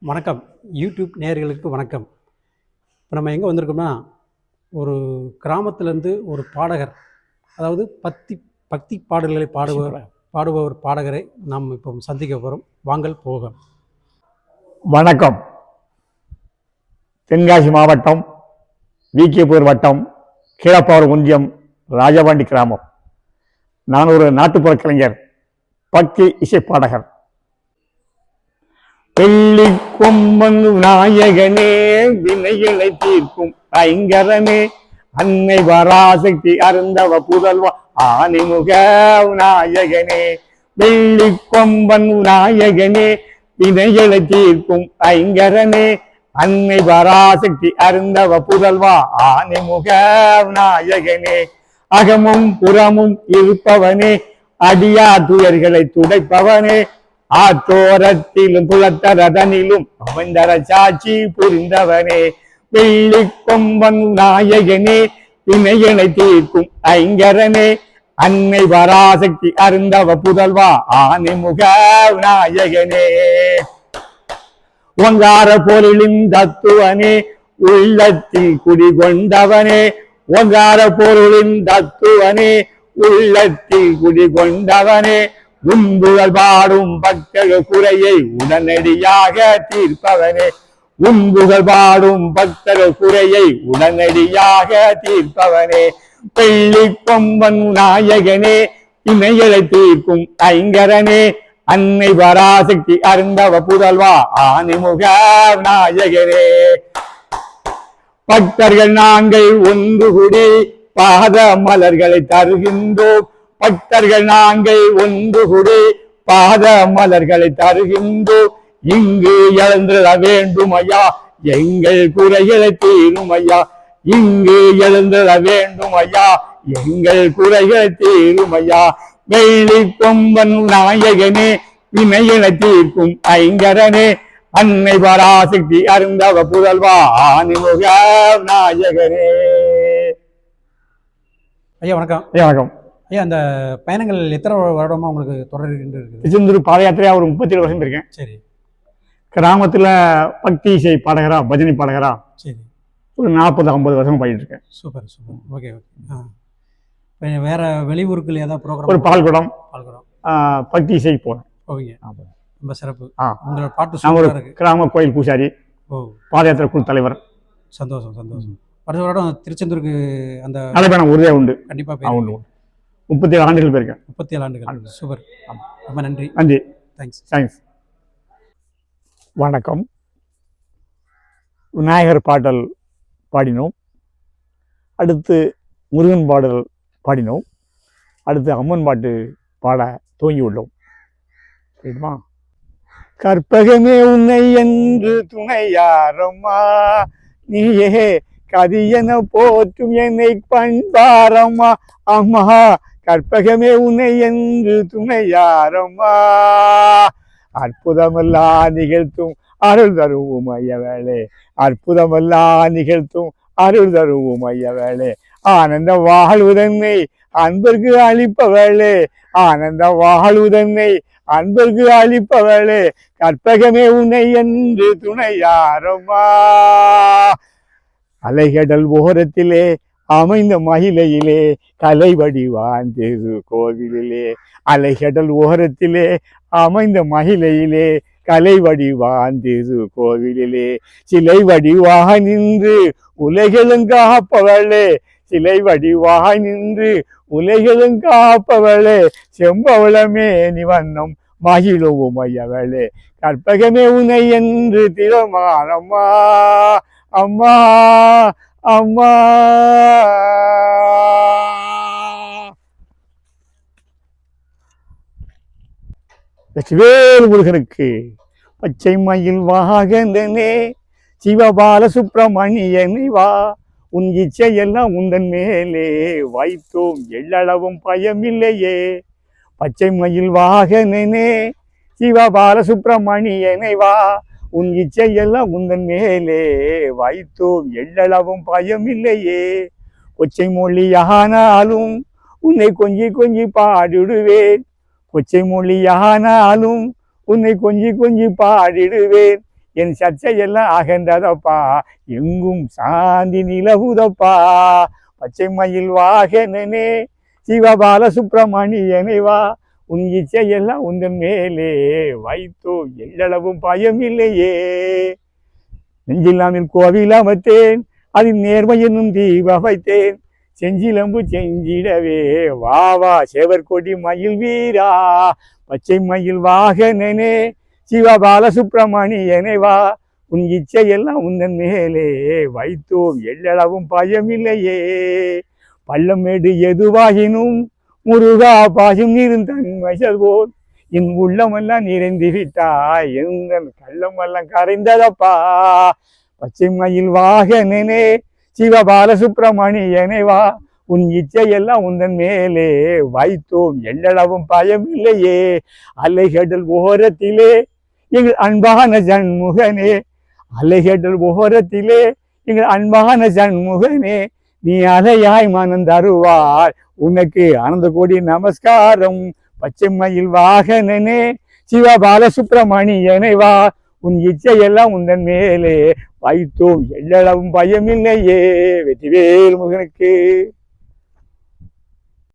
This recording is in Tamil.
வணக்கம். யூடியூப் நேயர்களுக்கு வணக்கம். இப்போ நம்ம எங்கே வந்திருக்கோம்னா, ஒரு கிராமத்திலேருந்து ஒரு பாடகர், அதாவது பக்தி பாடல்களை பாடுபவர் பாடகரை நாம் இப்போ சந்திக்க போகிறோம். வாங்கள் போக. வணக்கம். தென்காசி மாவட்டம் விகேபுரம் வட்டம் கீழப்பாவூர் ஒன்றியம் ராஜபாண்டி கிராமம். நான் ஒரு நாட்டுப்புற கலைஞர், பக்தி இசை பாடகர். வெள்ளி கொம்பன் நாயகனே, வினைகளை தீர்க்கும் ஐங்கரனே, அன்னை பராசக்தி அருந்தவ புதல்வா ஆணிமுக நாயகனே. வெள்ளி கொம்பன் நாயகனே, வினைகளை தீர்க்கும் ஐங்கரனே, அன்னை பராசக்தி அருந்தவ புதல்வா ஆணிமுக நாயகனே. அகமும் புறமும் இருப்பவனே, அடியா துயர்களை துடைப்பவனே, ஆற்றோரத்திலும் புலத்தரதனிலும் அமைந்தர சாட்சி புரிந்தவனே. வெள்ளி கொம்பன் நாயகனே, வினைகளை தீர்க்கும் ஐங்கரனே, அன்னை பராசக்தி அருந்தவ புதல்வா ஆணிமுக நாயகனே. ஓங்கார பொருளின் தத்துவனே, உள்ளத்தில் குடிகொண்டவனே. ஓங்கார பொருளின் தத்துவனே, உள்ளத்தில் குடிகொண்டவனே, உன்புகள் பாடும் பக்தர்கள் குறையை உடனடியாக தீர்ப்பவனே. உன்புகள் பாடும் பக்தர்கள் குறையை உடனடியாக தீர்ப்பவனே. வெள்ளி கொம்பன் நாயகனே, வினைகளை தீர்க்கும் ஐங்கரனே, அன்னை பராசக்தி அருந்தவ புதல்வா ஆணிமுக நாயகனே. பக்தர்கள் நாங்கள் ஒன்று கூடி பாத மலர்களை தருகின்றோம். பக்தர்கள் நாங்கள் ஒன்று கூடி பாத மலர்களை தருகின்றோம். இங்கு எழுந்திட வேண்டும் ஐயா, எங்கள் குறைகளை தீரும் ஐயா. இங்கு எழுந்திட வேண்டும் ஐயா, எங்கள் குறைகளை தீரும் ஐயா. வெள்ளி கொம்பன் நாயகனே, வினைகளை தீர்க்கும் ஐங்கரனே, அன்னை பராசக்தி அருந்தவ புதல்வா ஆணிமுக நாயகனே. ஐயா வணக்கம். ஐயா வணக்கம். ஐயா, அந்த பயணங்கள் எத்தனை வருடமாக உங்களுக்கு தொடர்கின்ற இருக்குது? திருச்செந்தூர் பாத யாத்திரையா ஒரு 37 வருஷம் இருக்கேன். சரி. கிராமத்தில் பக்தி இசை பாடகரா, பஜனை பாடகரா சரி, ஒரு 40-50 வருஷம் பாடிட்டு இருக்கேன். Super super. Okay okay. வேற வெளியூருக்குள்ள ஏதாவது ப்ரோக்ராம்? ஒரு பால்குடம் பக்தி இசை போனேன். ஓகே, ரொம்ப சிறப்பு. உங்களோட பாட்டு நான் ஒரு கிராம கோயில் பூசாரி, பாத யாத்திரை குழு தலைவர். சந்தோஷம் சந்தோஷம். அடுத்த வருடம் திருச்செந்தூருக்கு அந்த நடைபயணம் உறுதியா உண்டு. கண்டிப்பாக உண்டு. 37 ஆண்டுகள் போயிருக்கேன். 37 ஆண்டுகள். சூப்பர். ரொம்ப நன்றி. நன்றி. தேங்க்ஸ். தேங்க்ஸ். வணக்கம். விநாயகர் பாடல் பாடினோம், அடுத்து முருகன் பாடல் பாடினோம், அடுத்து அம்மன் பாட்டு பாட துவங்கி உள்ளோம். சரிமா? கற்பகமே உன்னை என்று துணையாரம்மா, நீயே கதியன போற்றும் என்னை பண்பாரம்மா. அம்மா கற்பகமே உன்னை என்று துணையாரம்மா, அற்புதமெல்லாம் நிகழ்த்தும் அருள் தருவோம் ஐயவேளே. அற்புதமெல்லாம் நிகழ்த்தும் அருள் தருவோம் ஐயவேளே. ஆனந்த வாழ்வுதன்னை அன்பருக்கு அளிப்பவளே, ஆனந்த வாழ்வுதன்னை அன்பருக்கு அளிப்பவளே. கற்பகமே உன்னை என்று துணையாரம்மா. அலைகடல் ஓரத்திலே அமைந்த மகிழையிலே, கலை வடிவான் திரு கோவிலிலே. அலைகடல் ஓரத்திலே அமைந்த மகிழையிலே, கலை வடிவான் திரு கோவிலிலே. சிலை வடிவாக நின்று உலகெழும் காப்பவளே, சிலை வடிவாக நின்று உலகெழும் காப்பவளே. செம்பவளமே நிவண்ணம் மகிழுவோம் ஐயவளே. கற்பகமே உனை என்று திறமானம்மா. அம்மா அம்மா வெற்றிவேல் முருகனுக்கு. பச்சை மயில் வாகனனே, சிவபால சுப்பிரமணியனை வா, உன் இச்சையெல்லாம் உந்தன் மேலே வைத்தோம், எள்ளளவும் பயமில்லையே. பச்சை மயில் வாகனனே, சிவபால சுப்பிரமணியனை வா, உன் இச்சையெல்லாம் உந்தன் மேலே வைத்தோம், எள்ளளவும் பயமில்லையே. கொச்சை மொழியானாலும் உன்னை கொஞ்சி கொஞ்சி பாடிடுவேன், கொச்சை மொழியானாலும் உன்னை கொஞ்சி கொஞ்சி பாடிடுவேன். என் சர்ச்சையெல்லாம் அகன்றதப்பா, எங்கும் சாந்தி நிலவுதப்பா. பச்சை மயில் வாகனனே சிவபால சுப்பிரமணியனை வா, உன் இச்சையெல்லாம் உந்தன் மேலே வைத்தோ எள்ளளவும் பயம் இல்லையே. நெஞ்சில்லாமல் கோவில் அமைத்தேன், அதில் நேர்மை என்னும் தீப வைத்தேன், செஞ்சிலம்பு செஞ்சிடவே வா வா சேவற்கொடி மயில் வீரா. பச்சை மயில் வாகனனே சிவபால சுப்பிரமணியனை வா, உன் இச்சையெல்லாம் உந்தன் மேலே வைத்தோம் எள்ளளவும் பயமில்லையே. பள்ளமேடு எதுவாகினும் முருகா பாயும் நீருந்தன்மை போல் என் உள்ளமெல்லாம் நிறைந்து விட்டாய், எங்கள் கள்ளமெல்லாம் கரைந்ததப்பா. பச்சை மயில் வாகனனே சிவபால சுப்பிரமணியனை வா, உன் இச்சையெல்லாம் உந்தன் மேலே வைத்தோம் எள்ளளவும் பயமில்லையே. அலைகடல் ஓரத்திலே எங்கள் அன்பான சண்முகனே, அலைகடல் ஓரத்திலே எங்கள் அன்பான சண்முகனே, நீ அலையாய் மனம் தருவார், உனக்கு ஆனந்த கோடி நமஸ்காரம். பச்சை மயில் வாகனனே சிவபால சுப்பிரமணியனை வா, உன் இச்சையெல்லாம் உந்தன் மேலே வைத்தோம் எள்ளளவும் பயமில்லையே. வெற்றிவேல் முருகனுக்கு.